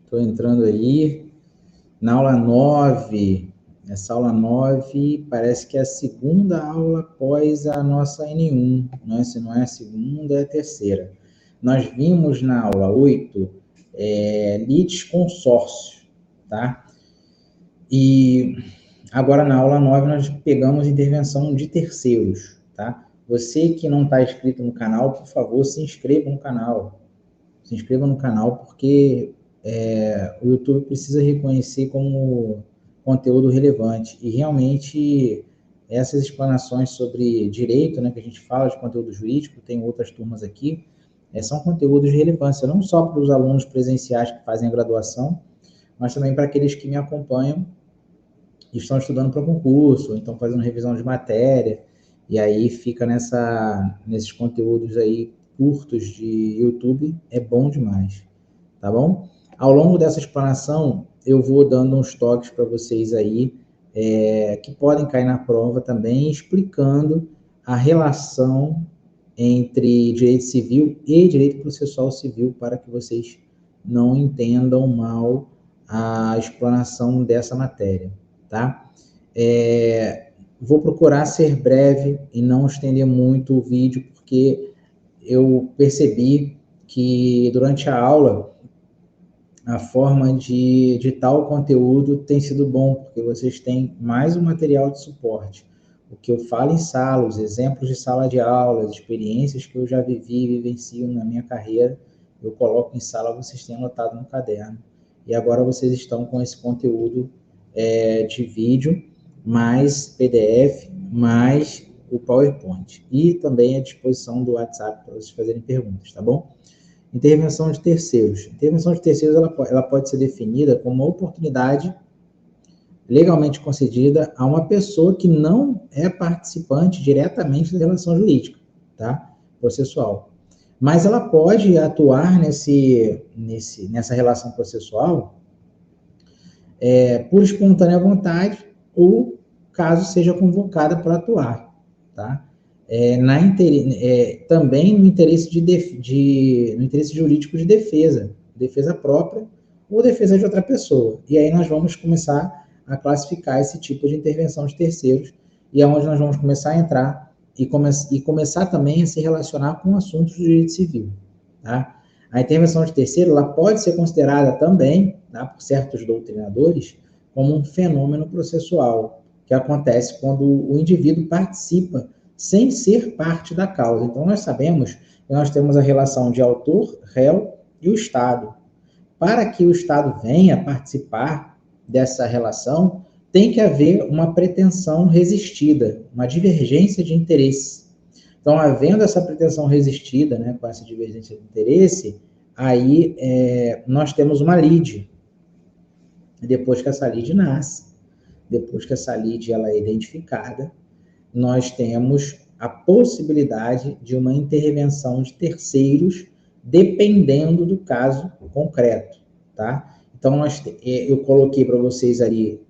Estou entrando aí na aula 9. Essa aula 9 parece que é a segunda aula após a nossa N1. Se não é a segunda, é a terceira. Nós vimos na aula 8 litisconsórcio, tá? E agora na aula 9 nós pegamos intervenção de terceiros, tá? Você que não está inscrito no canal, por favor, se inscreva no canal. Se inscreva no canal porque o YouTube precisa reconhecer como conteúdo relevante. E realmente essas explanações sobre direito, né, que a gente fala de conteúdo jurídico, tem outras turmas aqui, são conteúdos de relevância, não só para os alunos presenciais que fazem a graduação, mas também para aqueles que me acompanham e estão estudando para concurso, ou então fazendo revisão de matéria, e aí fica nesses conteúdos aí curtos de YouTube, é bom demais, tá bom? Ao longo dessa explanação, eu vou dando uns toques para vocês aí, que podem cair na prova também, explicando a relação entre direito civil e direito processual civil, para que vocês não entendam mal a explanação dessa matéria, tá? Vou procurar ser breve e não estender muito o vídeo, porque eu percebi que durante a aula a forma de editar o conteúdo tem sido bom, porque vocês têm mais um material de suporte. O que eu falo em sala, os exemplos de sala de aula, as experiências que eu já vivi e vivencio na minha carreira, eu coloco em sala, vocês têm anotado no caderno. E agora vocês estão com esse conteúdo de vídeo, mais PDF, mais o PowerPoint. E também à disposição do WhatsApp para vocês fazerem perguntas, tá bom? Intervenção de terceiros. Intervenção de terceiros ela pode ser definida como uma oportunidade legalmente concedida a uma pessoa que não é participante diretamente da relação jurídica, tá? Processual. Mas ela pode atuar nessa relação processual por espontânea vontade ou caso seja convocada para atuar, tá? Também no interesse no interesse jurídico de defesa própria ou defesa de outra pessoa. E aí nós vamos começar a classificar esse tipo de intervenção de terceiros, e é onde nós vamos começar a entrar e começar também a se relacionar com assuntos do direito civil, tá? A intervenção de terceiro ela pode ser considerada também, tá, por certos doutrinadores, como um fenômeno processual, que acontece quando o indivíduo participa sem ser parte da causa. Então, nós sabemos que nós temos a relação de autor, réu e o Estado. Para que o Estado venha participar dessa relação, tem que haver uma pretensão resistida, uma divergência de interesse. Então, havendo essa pretensão resistida, né, com essa divergência de interesse, aí nós temos uma lide. Depois que essa lide nasce, depois que essa lide ela é identificada, nós temos a possibilidade de uma intervenção de terceiros, dependendo do caso concreto, tá? Então, eu coloquei para vocês ali,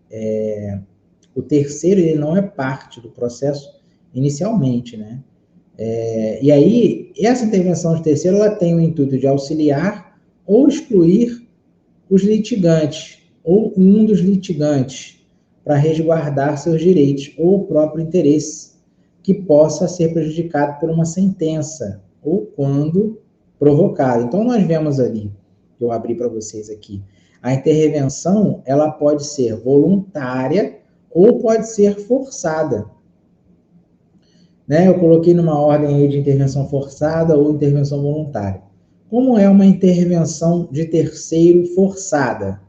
o terceiro ele não é parte do processo inicialmente, né? E aí, essa intervenção de terceiro, ela tem o intuito de auxiliar ou excluir os litigantes, ou um dos litigantes, para resguardar seus direitos ou o próprio interesse, que possa ser prejudicado por uma sentença, ou quando provocado. Então, nós vemos ali, que eu abri para vocês aqui, a intervenção, ela pode ser voluntária ou pode ser forçada. Né? Eu coloquei numa ordem aí de intervenção forçada ou intervenção voluntária. Como é uma intervenção de terceiro forçada?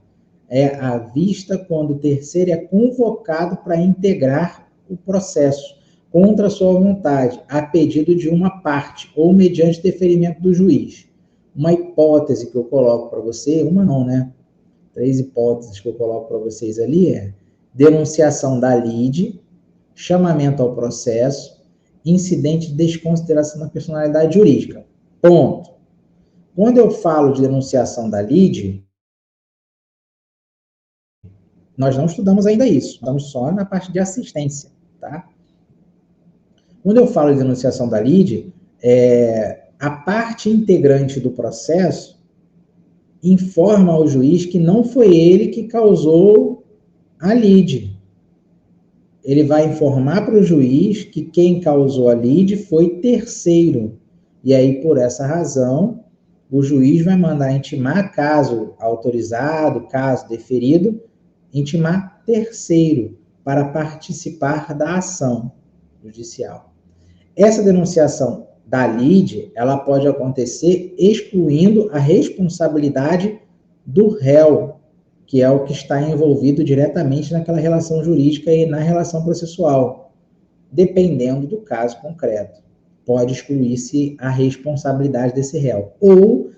É à vista quando o terceiro é convocado para integrar o processo contra a sua vontade, a pedido de uma parte ou mediante deferimento do juiz. Uma hipótese que eu coloco para você, uma não, né? 3 hipóteses que eu coloco para vocês ali é denunciação da lide, chamamento ao processo, incidente de desconsideração da personalidade jurídica. Ponto. Quando eu falo de denunciação da lide, nós não estudamos ainda isso, estamos só na parte de assistência, tá? Quando eu falo de denunciação da lide, a parte integrante do processo informa ao juiz que não foi ele que causou a lide. Ele vai informar para o juiz que quem causou a lide foi terceiro. E aí, por essa razão, o juiz vai mandar intimar, caso autorizado, caso deferido, intimar terceiro para participar da ação judicial. Essa denunciação da lide, ela pode acontecer excluindo a responsabilidade do réu, que é o que está envolvido diretamente naquela relação jurídica e na relação processual, dependendo do caso concreto. Pode excluir-se a responsabilidade desse réu. Ou,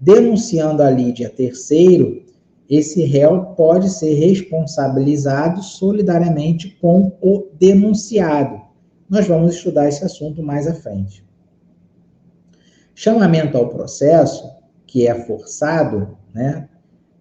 denunciando a lide a terceiro, esse réu pode ser responsabilizado solidariamente com o denunciado. Nós vamos estudar esse assunto mais à frente. Chamamento ao processo, que é forçado, né,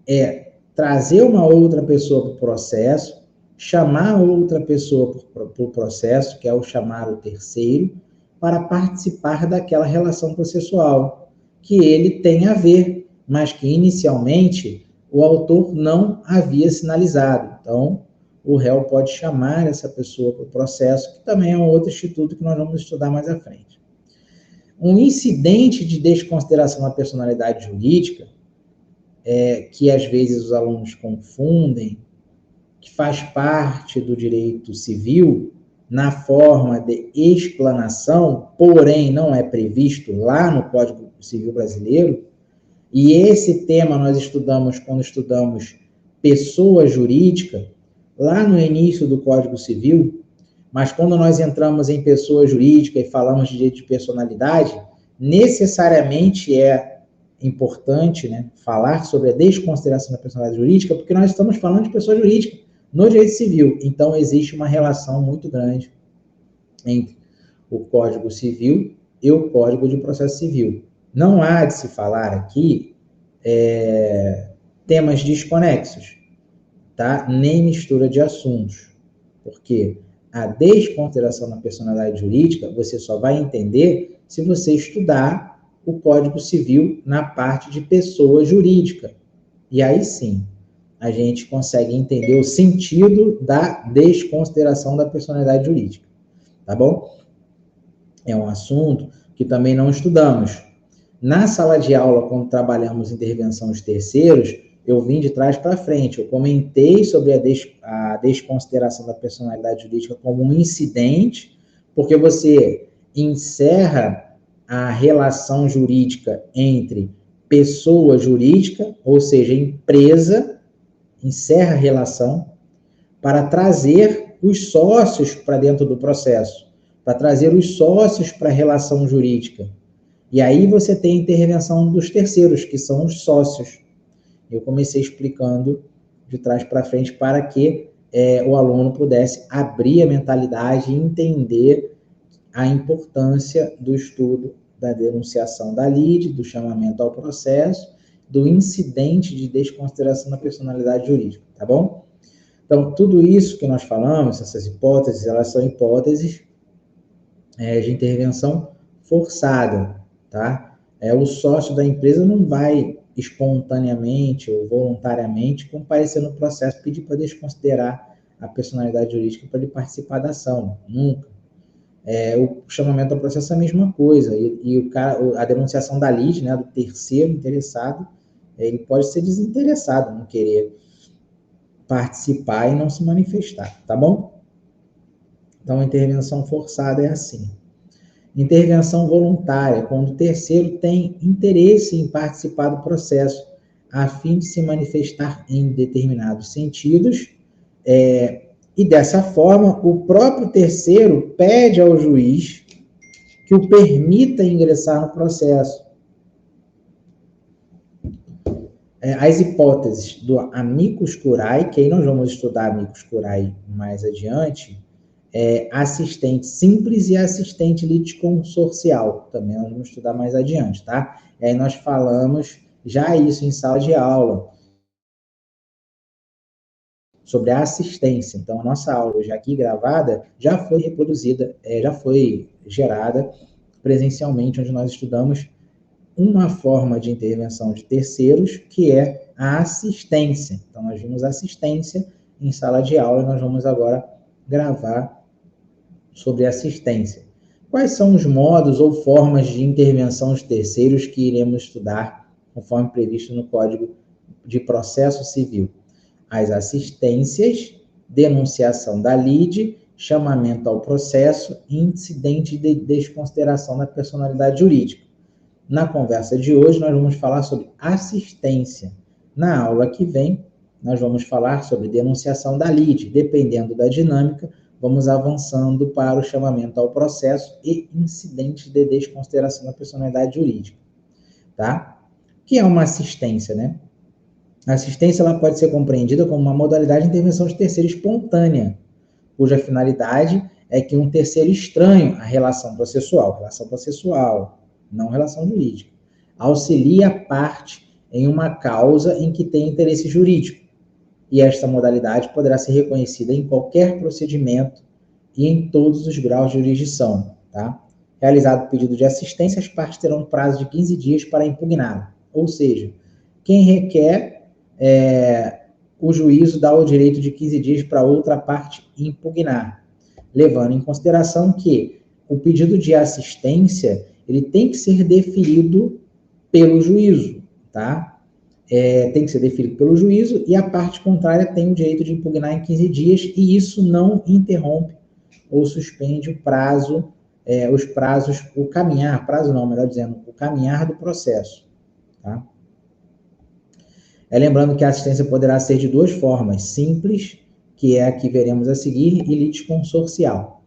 é trazer uma outra pessoa para o processo, chamar outra pessoa para o processo, que é o chamar o terceiro, para participar daquela relação processual, que ele tem a ver, mas que inicialmente o autor não havia sinalizado. Então, o réu pode chamar essa pessoa para o processo, que também é um outro instituto que nós vamos estudar mais à frente. Um incidente de desconsideração da personalidade jurídica, que às vezes os alunos confundem, que faz parte do direito civil, na forma de explanação, porém não é previsto lá no Código Civil Brasileiro, e esse tema nós estudamos quando estudamos pessoa jurídica, lá no início do Código Civil, mas quando nós entramos em pessoa jurídica e falamos de direito de personalidade, necessariamente é importante, né, falar sobre a desconsideração da personalidade jurídica, porque nós estamos falando de pessoa jurídica no direito civil. Então, existe uma relação muito grande entre o Código Civil e o Código de Processo Civil. Não há de se falar aqui temas desconexos, tá? Nem mistura de assuntos, porque a desconsideração da personalidade jurídica você só vai entender se você estudar o Código Civil na parte de pessoa jurídica. E aí sim, a gente consegue entender o sentido da desconsideração da personalidade jurídica, tá bom? É um assunto que também não estudamos. Na sala de aula, quando trabalhamos intervenção de terceiros, eu vim de trás para frente. Eu comentei sobre a desconsideração da personalidade jurídica como um incidente, porque você encerra a relação jurídica entre pessoa jurídica, ou seja, empresa, encerra a relação para trazer os sócios para dentro do processo, para trazer os sócios para a relação jurídica. E aí você tem a intervenção dos terceiros, que são os sócios. Eu comecei explicando de trás para frente para que o aluno pudesse abrir a mentalidade e entender a importância do estudo da denunciação da lide, do chamamento ao processo, do incidente de desconsideração da personalidade jurídica, tá bom? Então, tudo isso que nós falamos, essas hipóteses, elas são hipóteses de intervenção forçada, tá? O sócio da empresa não vai espontaneamente ou voluntariamente comparecer no processo e pedir para desconsiderar a personalidade jurídica para ele participar da ação, nunca. O chamamento ao processo é a mesma coisa, e a denunciação da lide, né, do terceiro interessado, ele pode ser desinteressado, não querer participar e não se manifestar, tá bom? Então, a intervenção forçada é assim. Intervenção voluntária, quando o terceiro tem interesse em participar do processo, a fim de se manifestar em determinados sentidos, e dessa forma, o próprio terceiro pede ao juiz que o permita ingressar no processo. As hipóteses do amicus curiae, que aí nós vamos estudar amicus curiae mais adiante, assistente simples e assistente litisconsorcial, também nós vamos estudar mais adiante, tá? E aí nós falamos já isso em sala de aula, sobre a assistência. Então, a nossa aula hoje aqui gravada já foi reproduzida, já foi gerada presencialmente, onde nós estudamos uma forma de intervenção de terceiros, que é a assistência. Então, nós vimos assistência em sala de aula e nós vamos agora gravar sobre assistência. Quais são os modos ou formas de intervenção de terceiros que iremos estudar, conforme previsto no Código de Processo Civil? As assistências, denunciação da lide, chamamento ao processo e incidente de desconsideração da personalidade jurídica. Na conversa de hoje, nós vamos falar sobre assistência. Na aula que vem, nós vamos falar sobre denunciação da lide. Dependendo da dinâmica, vamos avançando para o chamamento ao processo e incidente de desconsideração da personalidade jurídica. Tá? O que é uma assistência, né? A assistência ela pode ser compreendida como uma modalidade de intervenção de terceiro espontânea, cuja finalidade é que um terceiro estranho à relação processual, não relação jurídica, auxilia a parte em uma causa em que tem interesse jurídico. E esta modalidade poderá ser reconhecida em qualquer procedimento e em todos os graus de jurisdição. Tá? Realizado o pedido de assistência, as partes terão um prazo de 15 dias para impugná-lo. Ou seja, quem requer o juízo dá o direito de 15 dias para outra parte impugnar, levando em consideração que o pedido de assistência ele tem que ser deferido pelo juízo, tá? Tem que ser deferido pelo juízo e a parte contrária tem o direito de impugnar em 15 dias e isso não interrompe ou suspende o prazo, os prazos, o caminhar, prazo não, melhor dizendo, o caminhar do processo, tá? Lembrando que a assistência poderá ser de duas formas, simples, que é a que veremos a seguir, e litisconsorcial.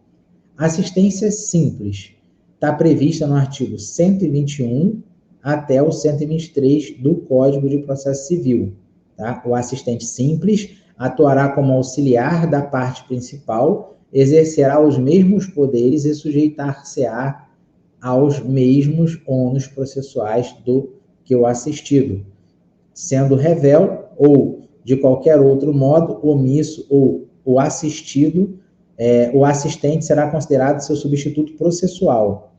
A assistência simples está prevista no artigo 121 até o 123 do Código de Processo Civil. Tá? O assistente simples atuará como auxiliar da parte principal, exercerá os mesmos poderes e sujeitar-se-á aos mesmos ônus processuais do que o assistido, sendo revel ou, de qualquer outro modo, omisso ou o assistido, o assistente será considerado seu substituto processual.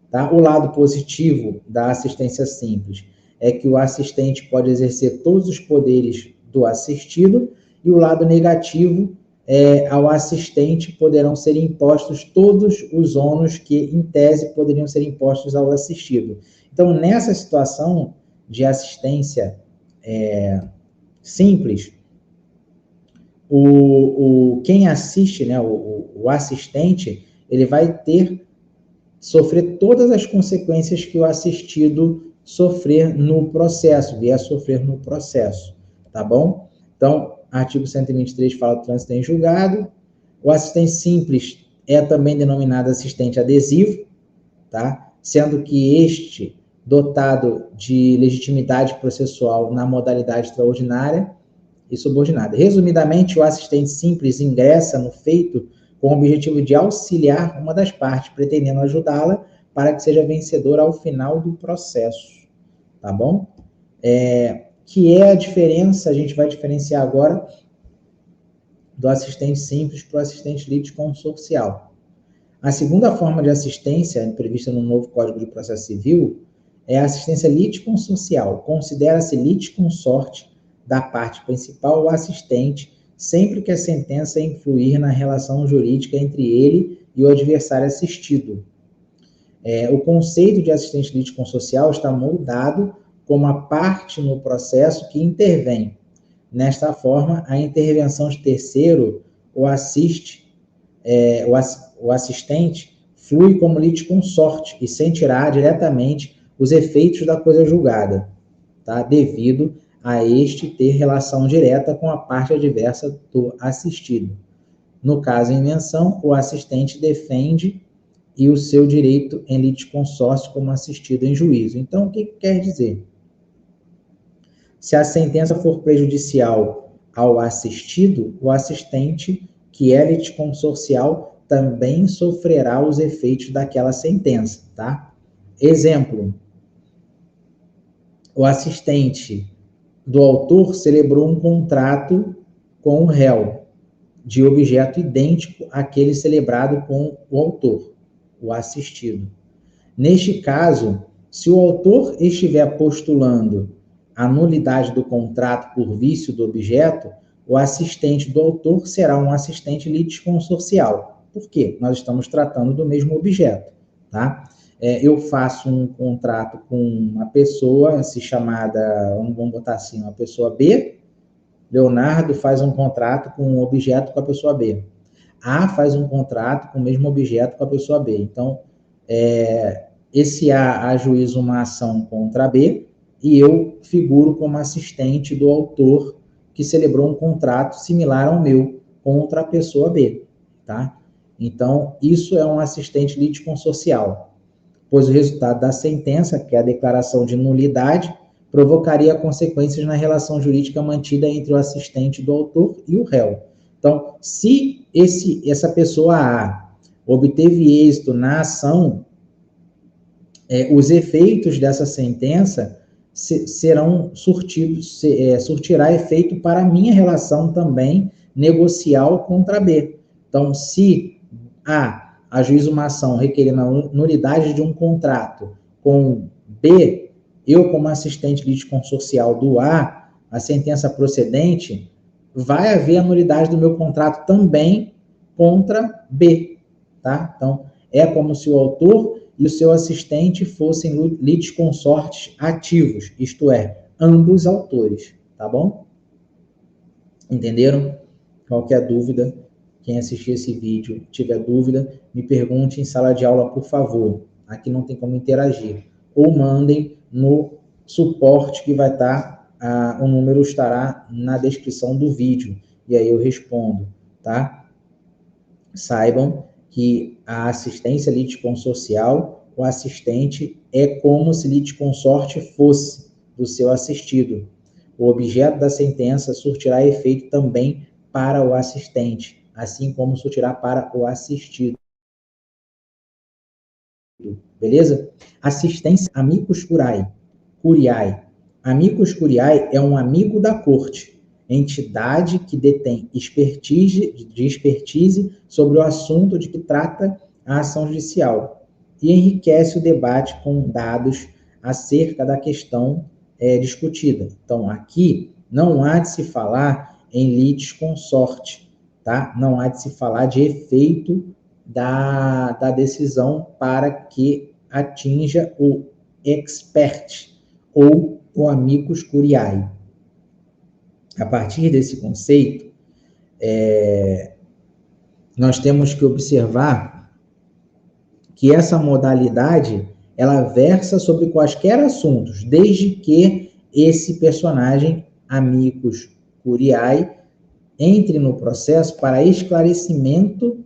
Tá? O lado positivo da assistência simples é que o assistente pode exercer todos os poderes do assistido e o lado negativo ao assistente poderão ser impostos todos os ônus que, em tese, poderiam ser impostos ao assistido. Então, nessa situação de assistência simples, quem assiste, né, o assistente, ele vai sofrer todas as consequências que o assistido sofrer no processo, vier a sofrer no processo, tá bom? Então, artigo 123 fala do trânsito em julgado. O assistente simples é também denominado assistente adesivo, tá? Sendo que este dotado de legitimidade processual na modalidade extraordinária e subordinada. Resumidamente, o assistente simples ingressa no feito com o objetivo de auxiliar uma das partes, pretendendo ajudá-la para que seja vencedora ao final do processo, tá bom? Que é a diferença, a gente vai diferenciar agora do assistente simples para o assistente litisconsorcial. A segunda forma de assistência, prevista no novo Código de Processo Civil, é a assistência litisconsorcial. Considera-se litisconsorte da parte principal o assistente, sempre que a sentença influir na relação jurídica entre ele e o adversário assistido. O conceito de assistente litisconsorcial está moldado como a parte no processo que intervém. Nesta forma, a intervenção de terceiro, o assistente, flui como litisconsorte e sentirá diretamente os efeitos da coisa julgada, tá? Devido a este ter relação direta com a parte adversa do assistido. No caso em menção, o assistente defende e o seu direito em litisconsórcio como assistido em juízo. Então, o que quer dizer? Se a sentença for prejudicial ao assistido, o assistente, que é litisconsorcial, também sofrerá os efeitos daquela sentença, tá? Exemplo, o assistente do autor celebrou um contrato com o réu, de objeto idêntico àquele celebrado com o autor, o assistido. Neste caso, Se o autor estiver postulando a nulidade do contrato por vício do objeto, o assistente do autor será um assistente litisconsorcial. Por quê? Nós estamos tratando do mesmo objeto, tá? Eu faço um contrato com uma pessoa, se chamada, vamos botar assim, uma pessoa B, Leonardo faz um contrato com um objeto com a pessoa B. A faz um contrato com o mesmo objeto com a pessoa B. Então, esse A ajuiza uma ação contra B e eu figuro como assistente do autor que celebrou um contrato similar ao meu contra a pessoa B, tá? Então, isso é um assistente litisconsorcial, pois o resultado da sentença, que é a declaração de nulidade, provocaria consequências na relação jurídica mantida entre o assistente do autor e o réu. Então, se essa pessoa A obteve êxito na ação, os efeitos dessa sentença serão surtirá efeito para a minha relação também negocial contra B. Então, se A ajuiza uma ação requerendo a nulidade de um contrato com B, eu, como assistente litisconsorcial do A, a sentença procedente, vai haver a nulidade do meu contrato também contra B, tá? Então, é como se o autor e o seu assistente fossem litisconsortes ativos, isto é, ambos autores, tá bom? Entenderam? Qualquer dúvida, quem assistir esse vídeo tiver dúvida, me pergunte em sala de aula, por favor. Aqui não tem como interagir. Ou mandem no suporte que vai estar, o número estará na descrição do vídeo, e aí eu respondo, tá? Saibam que a assistência litisconsorcial, o assistente é como se litisconsorte fosse do seu assistido. O objeto da sentença surtirá efeito também para o assistente, assim como surtirá para o assistido. Beleza? Assistência amicus curiae. Amicus curiae é um amigo da corte, entidade que detém expertise sobre o assunto de que trata a ação judicial e enriquece o debate com dados acerca da questão discutida. Então, aqui não há de se falar em litisconsorte, tá? Não há de se falar de efeito da decisão para que atinja o expert ou o amicus curiae. A partir desse conceito, nós temos que observar que essa modalidade ela versa sobre quaisquer assuntos, desde que esse personagem, amicus curiae, entre no processo para esclarecimento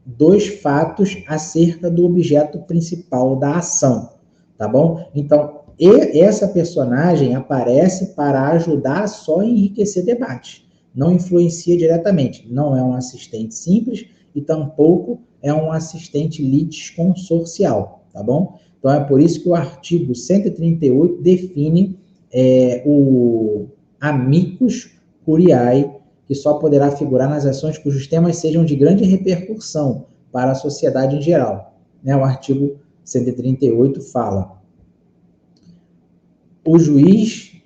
dos fatos acerca do objeto principal da ação, tá bom? Então, essa personagem aparece para ajudar só a enriquecer debate, não influencia diretamente, não é um assistente simples e tampouco é um assistente litisconsorcial, tá bom? Então, é por isso que o artigo 138 define o amicus curiae, que só poderá figurar nas ações cujos temas sejam de grande repercussão para a sociedade em geral. O artigo 138 fala: o juiz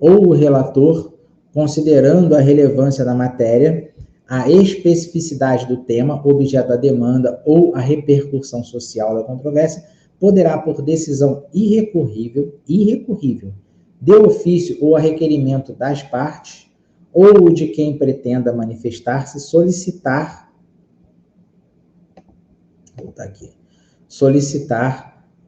ou o relator, considerando a relevância da matéria, a especificidade do tema, objeto da demanda ou a repercussão social da controvérsia, poderá, por decisão irrecorrível, de ofício ou a requerimento das partes, ou de quem pretenda manifestar-se, solicitar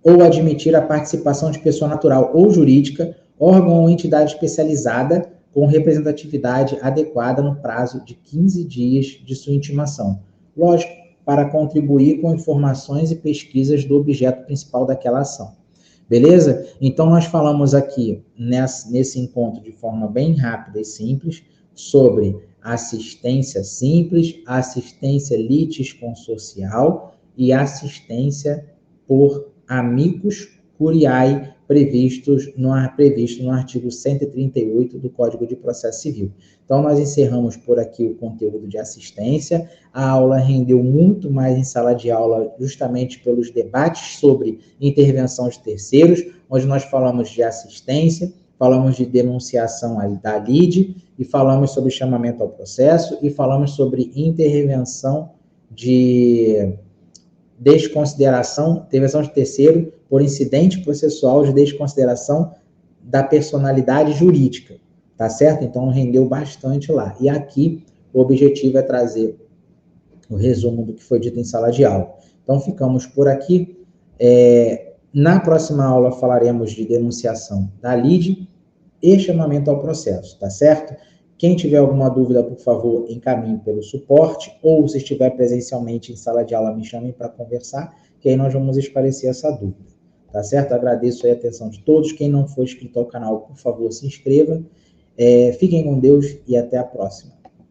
ou admitir a participação de pessoa natural ou jurídica, órgão ou entidade especializada com representatividade adequada no prazo de 15 dias de sua intimação. Lógico, para contribuir com informações e pesquisas do objeto principal daquela ação. Beleza? Então, nós falamos aqui, nesse encontro, de forma bem rápida e simples, sobre assistência simples, assistência litisconsorcial e assistência por amicus curiae, previsto no artigo 138 do Código de Processo Civil. Então, nós encerramos por aqui o conteúdo de assistência. A aula rendeu muito mais em sala de aula, justamente pelos debates sobre intervenção de terceiros, onde nós falamos de assistência, falamos de denunciação da lide, e falamos sobre chamamento ao processo, e falamos sobre intervenção de desconsideração, intervenção de terceiro por incidente processual de desconsideração da personalidade jurídica, tá certo? Então, rendeu bastante lá. E aqui, o objetivo é trazer o resumo do que foi dito em sala de aula. Então, ficamos por aqui. Na próxima aula, falaremos de denunciação da lide e chamamento ao processo, tá certo? Quem tiver alguma dúvida, por favor, encaminhe pelo suporte, ou se estiver presencialmente em sala de aula, me chamem para conversar, que aí nós vamos esclarecer essa dúvida, tá certo? Agradeço aí a atenção de todos. Quem não for inscrito ao canal, por favor, se inscreva. Fiquem com Deus e até a próxima.